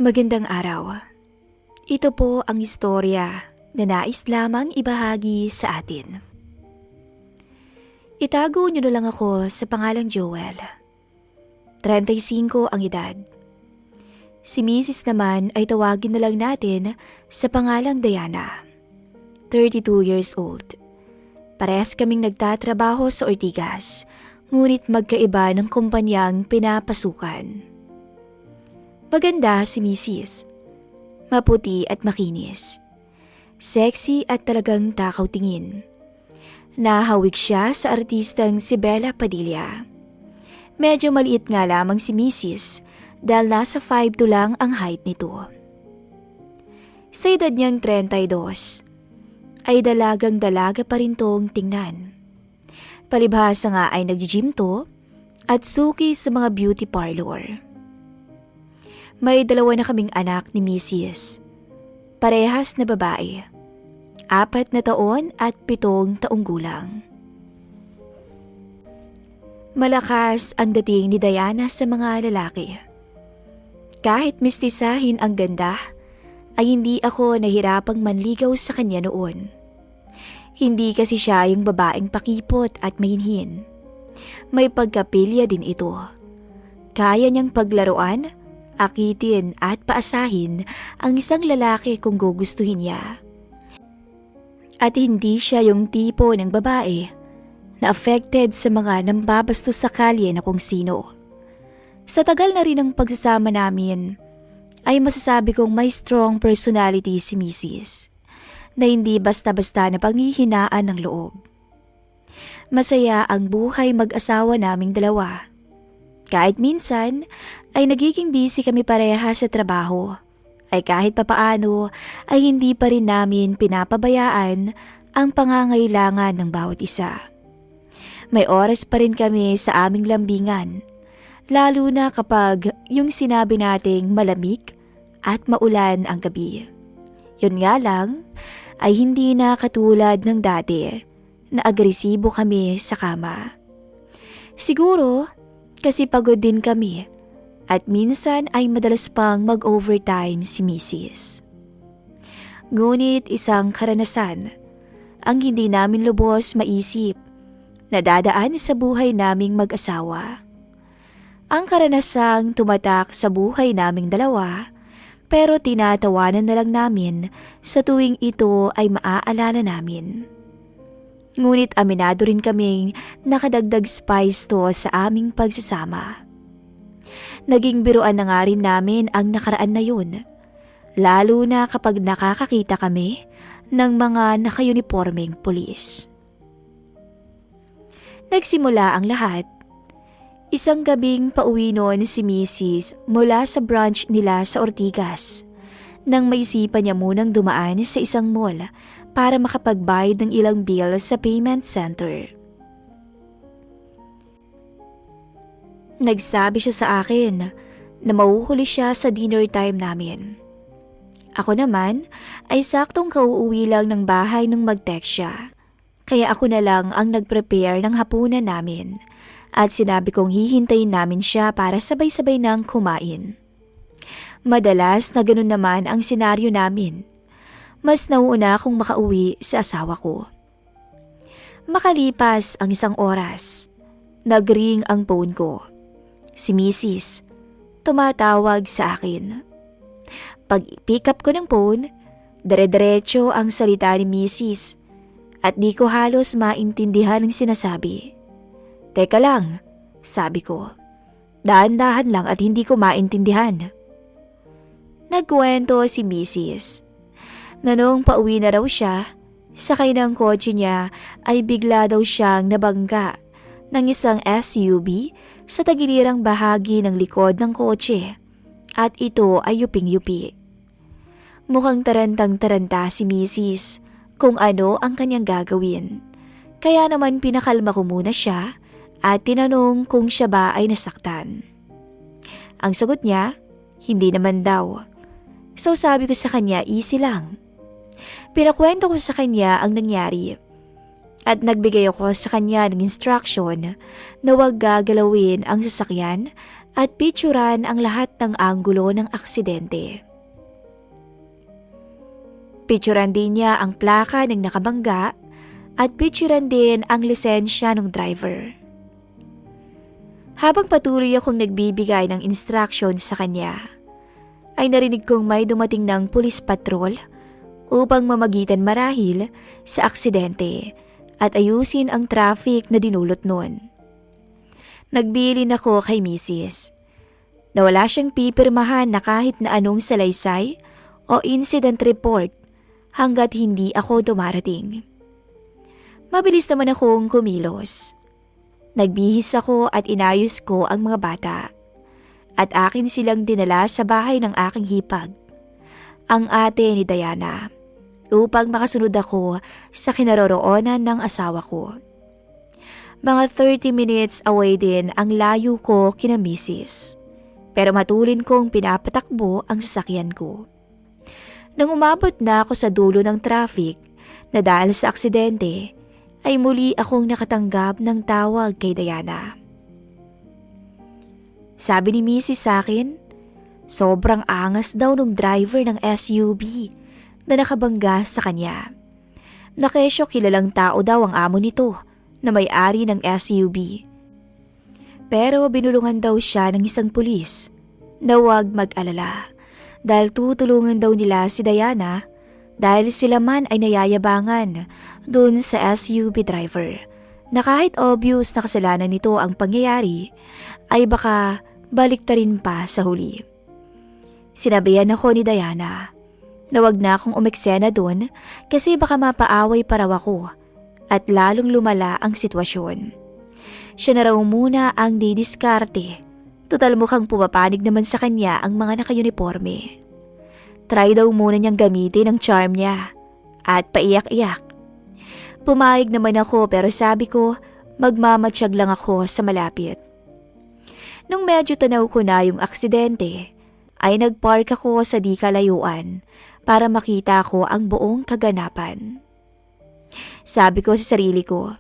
Magandang araw. Ito po ang istorya na nais lamang ibahagi sa atin. Itago niyo na lang ako sa pangalang Joel. 35 ang edad. Si Mrs. naman ay tawagin na lang natin sa pangalang Diana. 32 years old. Parehas kaming nagtatrabaho sa Ortigas, ngunit magkaiba ng kumpanyang pinapasukan. Maganda si Mrs. Maputi at makinis. Sexy at talagang takaw tingin. Nahawig siya sa artistang si Bella Padilla. Medyo maliit nga lamang si Mrs. dahil nasa 5'2" lang ang height nito. Sa edad niyang 32, ay dalagang dalaga pa rin tong tingnan. Palibhasa nga ay nag-gym to at suki sa mga beauty parlor. May 2 na kaming anak ni Mrs. Parehas na babae. 4 na taon at 7 taong gulang. Malakas ang dating ni Diana sa mga lalaki. Kahit mistisahin ang ganda, ay hindi ako nahirapang manligaw sa kanya noon. Hindi kasi siya yung babaeng pakipot at mahinhin. May pagkapilya din ito. Kaya niyang paglaruan, akitin at paasahin ang isang lalaki kung gugustuhin niya. At hindi siya yung tipo ng babae na affected sa mga nambabastos sa kalye na kung sino. Sa tagal na rin ng pagsasama namin, ay masasabi kong may strong personality si Mrs. na hindi basta-basta na panghihinaan ng loob. Masaya ang buhay mag-asawa naming 2. Kahit minsan ay nagiging busy kami pareha sa trabaho, ay kahit papaano ay hindi pa rin namin pinapabayaan ang pangangailangan ng bawat isa. May oras pa rin kami sa aming lambingan, lalo na kapag yung sinabi nating malamig at maulan ang gabi. Yun nga lang ay hindi na katulad ng dati na agresibo kami sa kama. Siguro kasi pagod din kami at minsan ay madalas pang mag-overtime si Mrs. Ngunit isang karanasan ang hindi namin lubos maisip na dadaan sa buhay naming mag-asawa. Ang karanasang tumatak sa buhay naming 2 pero tinatawanan na lang namin sa tuwing ito ay maaalala namin. Ngunit aminado rin kaming nakadagdag spice to sa aming pagsasama. Naging biruan na nga rin namin ang nakaraan na yun, lalo na kapag nakakakita kami ng mga naka-uniformeng pulis. Nagsimula ang lahat. Isang gabing pauwi noon si Mrs. mula sa branch nila sa Ortigas nang maisipan niya munang dumaan sa isang mall para makapagbayad ng ilang bill sa payment center. Nagsabi siya sa akin na mauhuli siya sa dinner time namin. Ako naman ay saktong kauuwi lang ng bahay nung mag-text siya, kaya ako na lang ang nag-prepare ng hapunan namin at sinabi kong hihintayin namin siya para sabay-sabay nang kumain. Madalas na ganun naman ang senaryo namin. Mas nauuna akong makauwi sa asawa ko. Makalipas ang 1 oras, nag-ring ang phone ko. Si Mrs. tumatawag sa akin. Pag-pick up ko ng phone, dire-diretso ang salita ni Mrs. at di ko halos maintindihan ang sinasabi. Teka lang, sabi ko. Dahan-dahan lang at hindi ko maintindihan. Nagkwento si Mrs. na noong pauwi na raw siya, sakay ng kotse niya ay bigla daw siyang nabangga ng isang SUV sa tagilirang bahagi ng likod ng kotse at ito ay yuping-yupi. Mukhang tarantang-taranta si Mrs. kung ano ang kanyang gagawin. Kaya naman pinakalma ko muna siya at tinanong kung siya ba ay nasaktan. Ang sagot niya, hindi naman daw. So sabi ko sa kanya, easy lang. Pinakwento ko sa kanya ang nangyari at nagbigay ako sa kanya ng instruction na huwag gagalawin ang sasakyan at picturan ang lahat ng anggulo ng aksidente. Picturan din niya ang plaka ng nakabangga at picturan din ang lisensya ng driver. Habang patuloy akong nagbibigay ng instruction sa kanya, ay narinig kong may dumating ng pulis patrol upang mamagitan marahil sa aksidente at ayusin ang traffic na dinulot nun. Nagbilin ako kay Mrs. na wala siyang pipirmahan na kahit na anong salaysay o incident report hanggat hindi ako dumarating. Mabilis naman akong kumilos. Nagbihis ako at inayos ko ang mga bata at akin silang dinala sa bahay ng aking hipag, ang ate ni Diana, upang makasunod ako sa kinaroroonan ng asawa ko. Mga 30 minutes away din ang layo ko kina Mrs. Pero matulin kong pinapatakbo ang sasakyan ko. Nang umabot na ako sa dulo ng traffic na dahil sa aksidente, ay muli akong nakatanggap ng tawag kay Diana. Sabi ni Mrs. sa akin, sobrang angas daw ng driver ng SUV na nakabangga sa kanya. Nakesyo kilalang tao daw ang amo nito na may-ari ng SUV. Pero binulungan daw siya ng isang pulis na huwag mag-alala dahil tutulungan daw nila si Diana dahil sila man ay nayayabangan dun sa SUV driver na kahit obvious na kasalanan nito ang pangyayari ay baka baliktarin pa sa huli. Sinabihan ako ni Diana na wag na akong umeksena dun kasi baka mapaaway pa raw ako at lalong lumala ang sitwasyon. Siya na raw muna ang didiskarte. Total mukhang pumapanig naman sa kanya ang mga naka-uniforme. Try daw muna niyang gamitin ang charm niya at paiyak-iyak. Pumayag naman ako pero sabi ko magmamatsyag lang ako sa malapit. Nung medyo tanaw ko na yung aksidente, ay nagpark ako sa di kalayuan para makita ko ang buong kaganapan. Sabi ko sa sarili ko,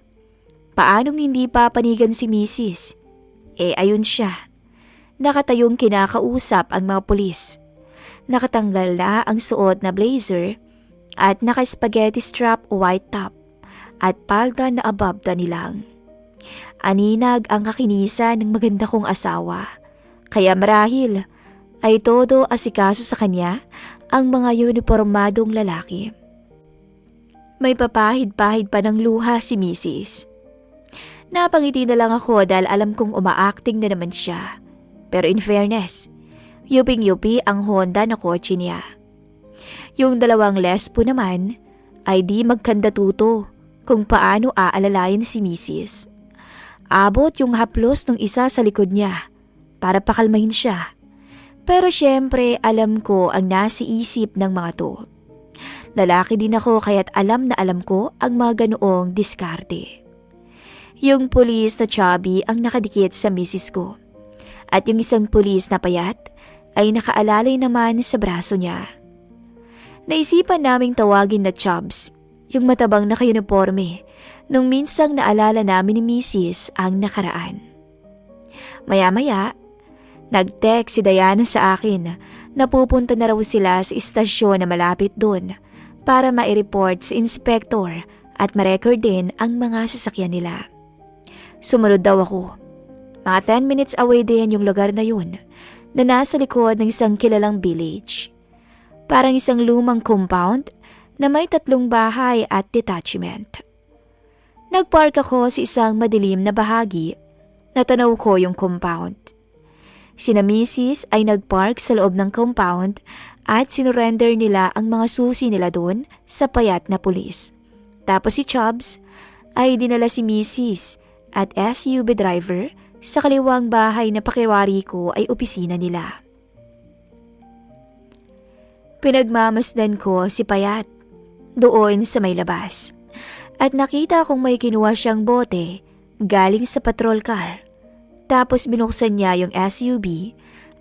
paanong hindi papanigan si Mrs.? Ayun siya. Nakatayong kinakausap ang mga pulis. Nakatanggal na ang suot na blazer at naka-spaghetti strap white top at palda na above the nilang. Aninag ang kakinisa ng maganda kong asawa. Kaya marahil ay todo asikaso sa kanya ang mga unipormadong lalaki. May papahid-pahid pa ng luha si Mrs. Napangiti na lang ako dahil alam kong umaacting na naman siya. Pero in fairness, yuping-yupi ang Honda na kotse niya. Yung dalawang lesbo naman ay di magkandatuto kung paano aalalayan si Mrs. Abot yung haplos ng isa sa likod niya para pakalmahin siya. Pero syempre alam ko ang nasa isip ng mga to. Lalaki din ako kaya't alam na alam ko ang mga ganoong diskarte. Yung pulis na chubby ang nakadikit sa misis ko. At yung isang pulis na payat ay nakaalalay naman sa braso niya. Naisipan naming tawagin na Chubs, yung matabang naka-uniforme, nung minsang naalala namin ni Mrs. ang nakaraan. Maya-maya, nag-text si Diana sa akin na pupunta na raw sila sa istasyon na malapit doon para ma-report sa inspektor at ma-record din ang mga sasakyan nila. Sumunod daw ako. Mga 10 minutes away din yung lugar na yun na nasa likod ng isang kilalang village. Parang isang lumang compound na may 3 bahay at detachment. Nagpark ako sa isang madilim na bahagi. Natanaw ko yung compound. Sina Mrs. ay nagpark sa loob ng compound at sinurrender nila ang mga susi nila doon sa payat na pulis. Tapos si Chubbs ay dinala si Mrs. at SUV driver sa kaliwang bahay na pakiwari ko ay opisina nila. Pinagmamasdan ko si Payat doon sa may labas at nakita kong may kinuha siyang bote galing sa patrol car. Tapos binuksan niya yung SUV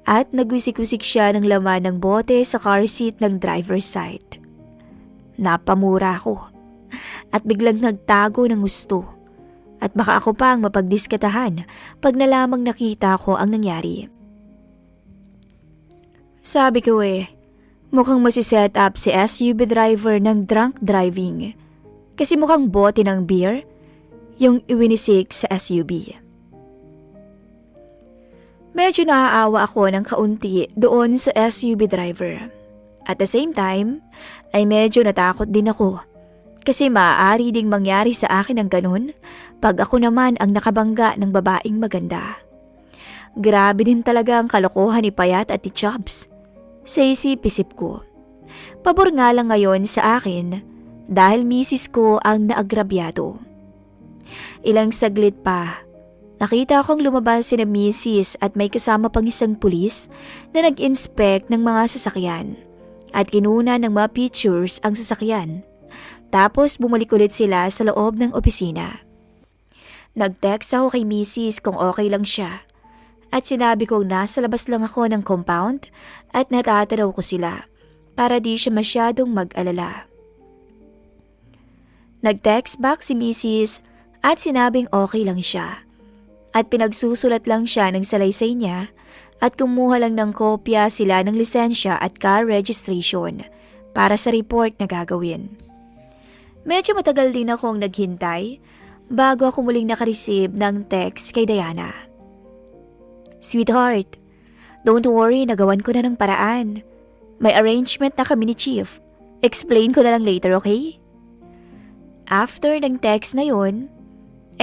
at nagwisik-wisik siya ng laman ng bote sa car seat ng driver's side. Napamura ko at biglang nagtago ng gusto. At baka ako pang mapagdiskatahan pag nalamang nakita ko ang nangyari. Sabi ko mukhang masiset up si SUV driver ng drunk driving. Kasi mukhang bote ng beer yung iwinisik sa SUV. Medyo naaawa ako ng kaunti doon sa SUV driver. At the same time, ay medyo natakot din ako. Kasi maaari ding mangyari sa akin ang ganun pag ako naman ang nakabangga ng babaeng maganda. Grabe din talaga ang kalokohan ni Payat at ni Chubbs. Sa isip-isip ko. Pabor nga lang ngayon sa akin dahil misis ko ang naagrabyado. Ilang saglit pa, nakita akong lumabas sina misis at may kasama pang isang pulis na nag-inspect ng mga sasakyan at kinuna ng mga pictures ang sasakyan. Tapos bumalik ulit sila sa loob ng opisina. Nag-text ako kay misis kung okay lang siya at sinabi kong nasa labas lang ako ng compound at natatanaw ko sila para di siya masyadong mag-alala. Nag-text back si misis at sinabing okay lang siya at pinagsusulat lang siya ng salaysay niya at kumuha lang ng kopya sila ng lisensya at car registration para sa report na gagawin. Medyo matagal din akong naghintay bago ako muling nakareceive ng text kay Diana. Sweetheart, don't worry, nagawan ko na ng paraan. May arrangement na kami ni Chief. Explain ko na lang later, okay? After ng text na yun,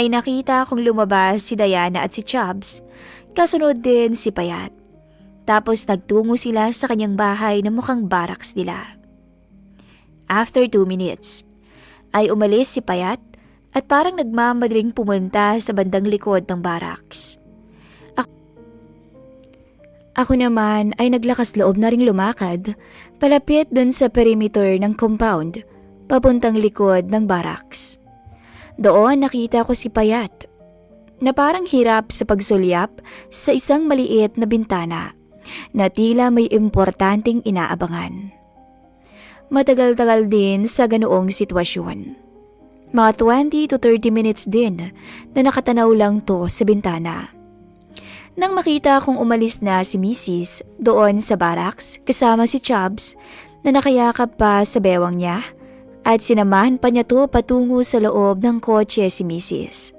ay nakita akong lumabas si Diana at si Chubbs, kasunod din si Payat. Tapos nagtungo sila sa kanyang bahay na mukhang barracks nila. After 2 minutes, ay umalis si Payat at parang nagmamadaling pumunta sa bandang likod ng barracks. Ako naman ay naglakas loob na ring lumakad palapit dun sa perimeter ng compound papuntang likod ng barracks. Doon nakita ko si Payat na parang hirap sa pagsulyap sa isang maliit na bintana na tila may importanteng inaabangan. Matagal-tagal din sa ganoong sitwasyon. Mga 20 to 30 minutes din na nakatanaw lang to sa bintana. Nang makita kong umalis na si Mrs. doon sa barracks kasama si Chubbs na nakayakap pa sa bewang niya at sinamahan pa niya to patungo sa loob ng kotse si Mrs.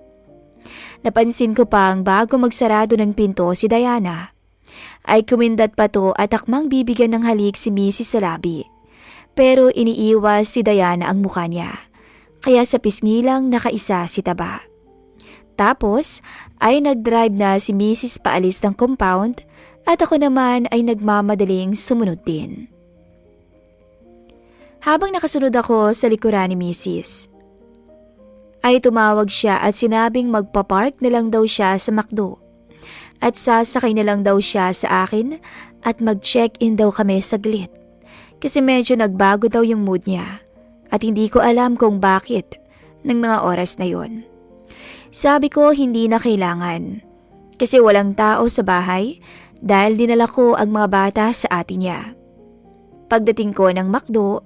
Napansin ko pang bago magsarado ng pinto si Diana ay kumindat pa to at akmang bibigyan ng halik si Mrs. sa labi. Pero iniiwas si Diana ang mukha niya, kaya sa pisngi lang nakaisa si Taba. Tapos ay nag-drive na si Mrs. paalis ng compound at ako naman ay nagmamadaling sumunod din. Habang nakasunod ako sa likuran ni Mrs., ay tumawag siya at sinabing magpapark na lang daw siya sa McDo at sasakay na lang daw siya sa akin at mag-check-in daw kami saglit. Kasi medyo nagbago daw yung mood niya at hindi ko alam kung bakit ng mga oras na yon. Sabi ko hindi na kailangan kasi walang tao sa bahay dahil dinala ko ang mga bata sa ate niya. Pagdating ko ng McDo,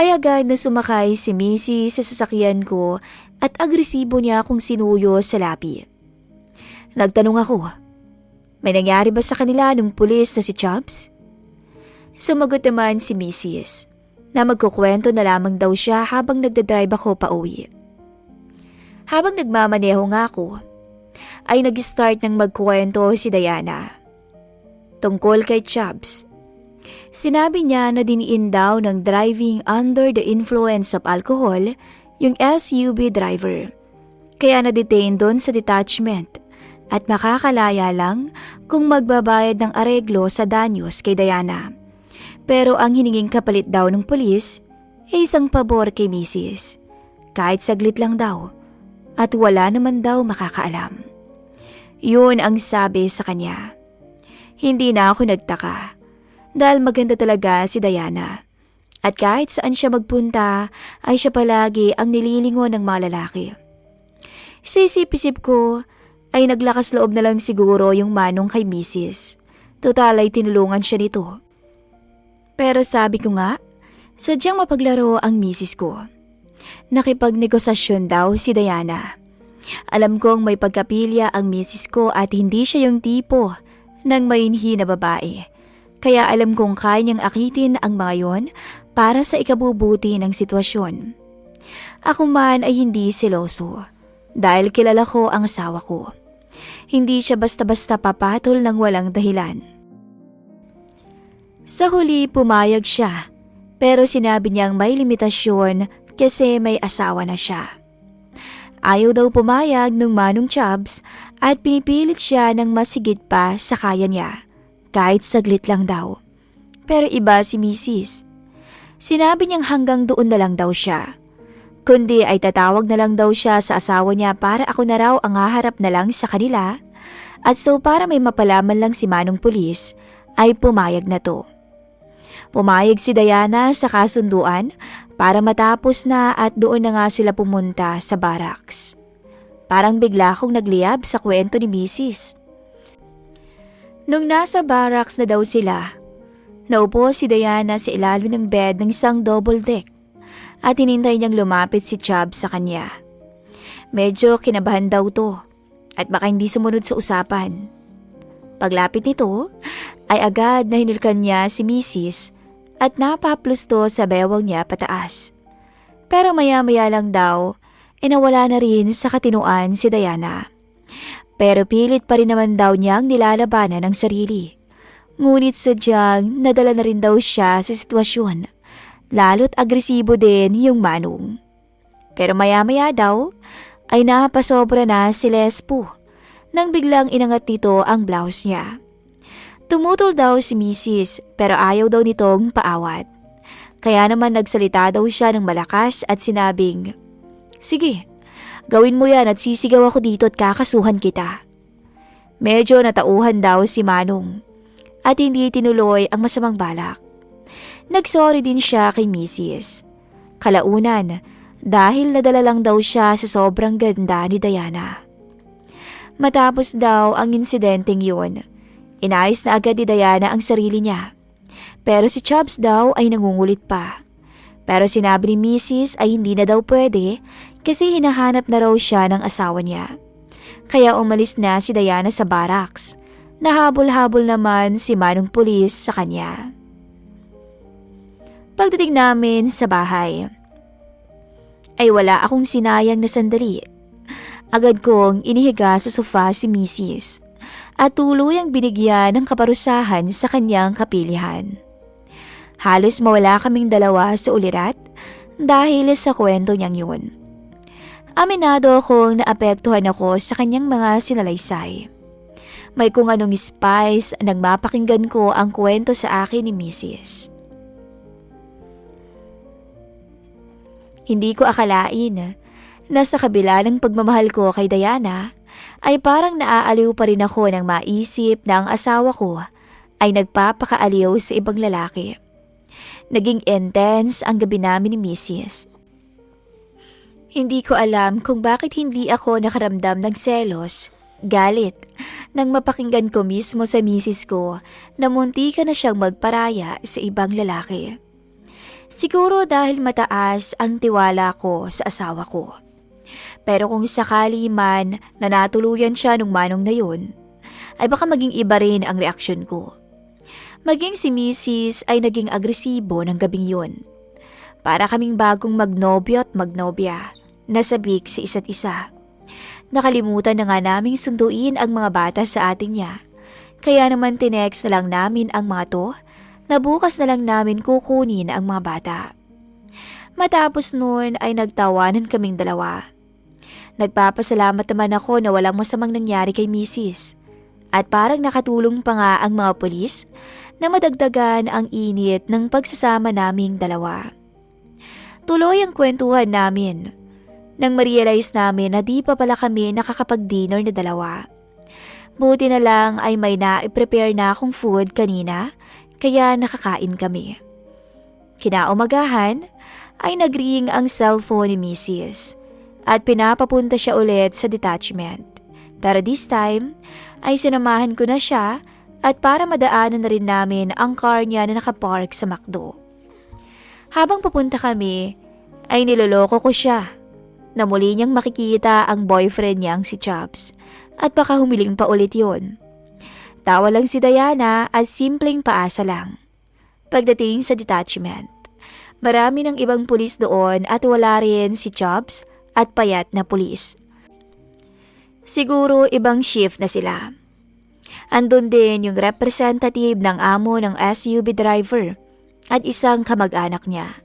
ay agad na sumakay si Missy sa sasakyan ko at agresibo niya akong sinuyo sa labi. Nagtanong ako, may nangyari ba sa kanila nung pulis na si Chubbs? Sumagot naman si Mrs. na magkukwento na lamang daw siya habang nagdadrive ako pa uwi. Habang nagmamaneho nga ako, ay nag-start ng magkukwento si Diana. Tungkol kay Chubbs, sinabi niya na diniin daw ng driving under the influence of alcohol yung SUV driver. Kaya na-detain doon sa detachment at makakalaya lang kung magbabayad ng areglo sa danyos kay Diana. Pero ang hininging kapalit daw ng pulis ay isang pabor kay Mrs. Kahit saglit lang daw at wala naman daw makakaalam. Yun ang sabi sa kanya. Hindi na ako nagtaka dahil maganda talaga si Diana. At kahit saan siya magpunta ay siya palagi ang nililingon ng mga lalaki. Sa isip-isip ko ay naglakas loob na lang siguro yung manong kay Mrs. Total ay tinulungan siya nito. Pero sabi ko nga, sadyang mapaglaro ang misis ko. Nakipagnegosasyon daw si Diana. Alam kong may pagkapilya ang misis ko at hindi siya yung tipo ng mainhi na babae. Kaya alam kong kaya niyang akitin ang mga yon para sa ikabubuti ng sitwasyon. Ako man ay hindi seloso dahil kilala ko ang asawa ko. Hindi siya basta-basta papatol ng walang dahilan. Sa huli pumayag siya, pero sinabi niyang may limitasyon kasi may asawa na siya. Ayaw daw pumayag ng Manong Chubbs at pinipilit siya ng masigit pa sa kaya niya, kahit saglit lang daw. Pero iba si Mrs. Sinabi niyang hanggang doon na lang daw siya. Kundi ay tatawag na lang daw siya sa asawa niya para ako na raw ang haharap na lang sa kanila, at so para may mapalaman lang si Manong Pulis ay pumayag na to. Pumayag si Diana sa kasunduan para matapos na at doon na nga sila pumunta sa barracks. Parang bigla akong nagliyab sa kwento ni Mrs. Nung nasa barracks na daw sila, naupo si Diana sa ilalim ng bed ng isang double deck at hinintay niyang lumapit si Chubb sa kanya. Medyo kinabahan daw to at baka hindi sumunod sa usapan. Paglapit nito ay agad na hinulkan niya si Mrs. at napaplusto sa bewang niya pataas. Pero maya-maya lang daw, nawala na rin sa katinuan si Diana. Pero pilit pa rin naman daw niyang nilalabanan ang sarili. Ngunit sadyang nadala na rin daw siya sa sitwasyon. Lalo't agresibo din yung Manong. Pero maya-maya daw ay napasobra na si Lespo nang biglang inangat nito ang blouse niya. Tumutol daw si Mrs. pero ayaw daw nitong paawat. Kaya naman nagsalita daw siya ng malakas at sinabing, "Sige, gawin mo yan at sisigaw ako dito at kakasuhan kita." Medyo natauhan daw si Manong at hindi tinuloy ang masamang balak. Nagsorry din siya kay Mrs. Kalaunan dahil nadala lang daw siya sa sobrang ganda ni Diana. Matapos daw ang insidenteng yun, inayos na agad ni Diana ang sarili niya. Pero si Chubbs daw ay nangungulit pa. Pero sinabi ni Mrs. ay hindi na daw pwede kasi hinahanap na raw siya ng asawa niya. Kaya umalis na si Diana sa barracks. Nahabol-habol naman si Manong Pulis sa kanya. Pagdating namin sa bahay, ay wala akong sinayang na sandali. Agad kong inihiga sa sofa si Mrs. at tuluyang binigyan ng kaparusahan sa kanyang kapilihan. Halos mawala kaming dalawa sa ulirat dahil sa kwento niyang yun. Aminado akong naapektuhan ako sa kanyang mga sinalaysay. May kung anong spice nang mapakinggan ko ang kwento sa akin ni Mrs. Hindi ko akalain na sa kabila ng pagmamahal ko kay Diana, ay parang naaaliw pa rin ako nang maisip na ang asawa ko ay nagpapakaaliw sa ibang lalaki. Naging intense ang gabi namin ni Mrs. Hindi ko alam kung bakit hindi ako nakaramdam ng selos, galit, nang mapakinggan ko mismo sa Mrs. ko na muntika na siyang magparaya sa ibang lalaki. Siguro dahil mataas ang tiwala ko sa asawa ko. Pero kung sakali man na natuluyan siya nung Manong na yun, ay baka maging iba rin ang reaksyon ko. Maging si Mrs. ay naging agresibo ng gabing yun. Para kaming bagong magnobyo at magnobya, nasabik sa isa't isa. Nakalimutan na nga naming sunduin ang mga bata sa ating niya. Kaya naman tinext na lang namin ang mga to na bukas na lang namin kukunin ang mga bata. Matapos nun ay nagtawanan kaming dalawa. Nagpapasalamat naman ako na walang masamang nangyari kay Mrs. At parang nakatulong pa nga ang mga pulis na madagdagan ang init ng pagsasama naming dalawa. Tuloy ang kwentuhan namin nang ma-realize namin na di pa pala kami nakakapag-dinner na dalawa. Buti na lang ay may na-prepare na akong food kanina kaya nakakain kami. Kinaumagahan ay nag-ring ang cellphone ni Mrs. at pinapapunta siya ulit sa detachment. Pero this time ay sinamahan ko na siya at para madaanan na rin namin ang car niya na nakapark sa McDo. Habang papunta kami ay niloloko ko siya na muli niyang makikita ang boyfriend niyang si Chubbs at baka humiling pa ulit yun. Tawa lang si Diana at simpleng paasa lang. Pagdating sa detachment, marami ng ibang pulis doon at wala rin si Chubbs at payat na pulis. Siguro ibang shift na sila. Andun din yung representative ng amo ng SUV driver at isang kamag-anak niya.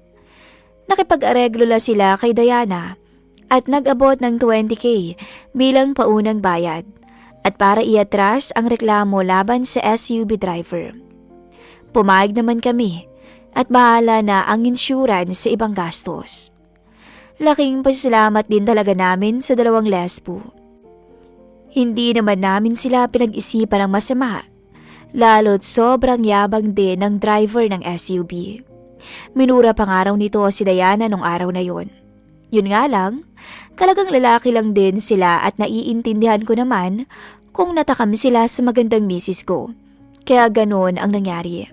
Nakipag-areglo la sila kay Diana at nag-abot ng 20K bilang paunang bayad at para iatras ang reklamo laban sa SUV driver. Pumayag naman kami at bahala na ang insurance sa ibang gastos. Laking pasalamat din talaga namin sa dalawang lesbo. Hindi naman namin sila pinag-isipan ng masama, lalo't sobrang yabang din ng driver ng SUV. Minura pang araw nito si Diana nung araw na yon. Yun nga lang, talagang lalaki lang din sila at naiintindihan ko naman kung natakam sila sa magandang misis ko. Kaya ganoon ang nangyari.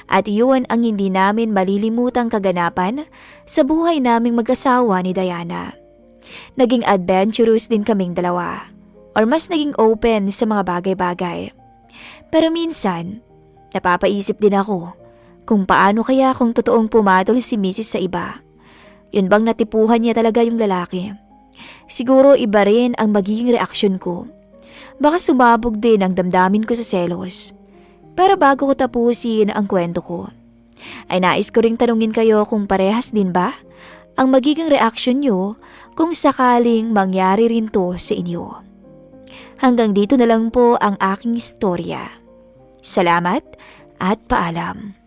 At yun ang hindi namin malilimutang kaganapan sa buhay naming mag-asawa ni Diana. Naging adventurous din kaming dalawa. Or mas naging open sa mga bagay-bagay. Pero minsan, napapaisip din ako kung paano kaya kung totoong pumatol si Mrs. sa iba. Yun bang natipuhan niya talaga yung lalaki? Siguro iba rin ang magiging reaksyon ko. Baka sumabog din ang damdamin ko sa selos. Pero bago ko tapusin ang kwento ko, ay nais ko ring tanungin kayo kung parehas din ba ang magiging reaksyon nyo kung sakaling mangyari rin to sa inyo. Hanggang dito na lang po ang aking istorya. Salamat at paalam.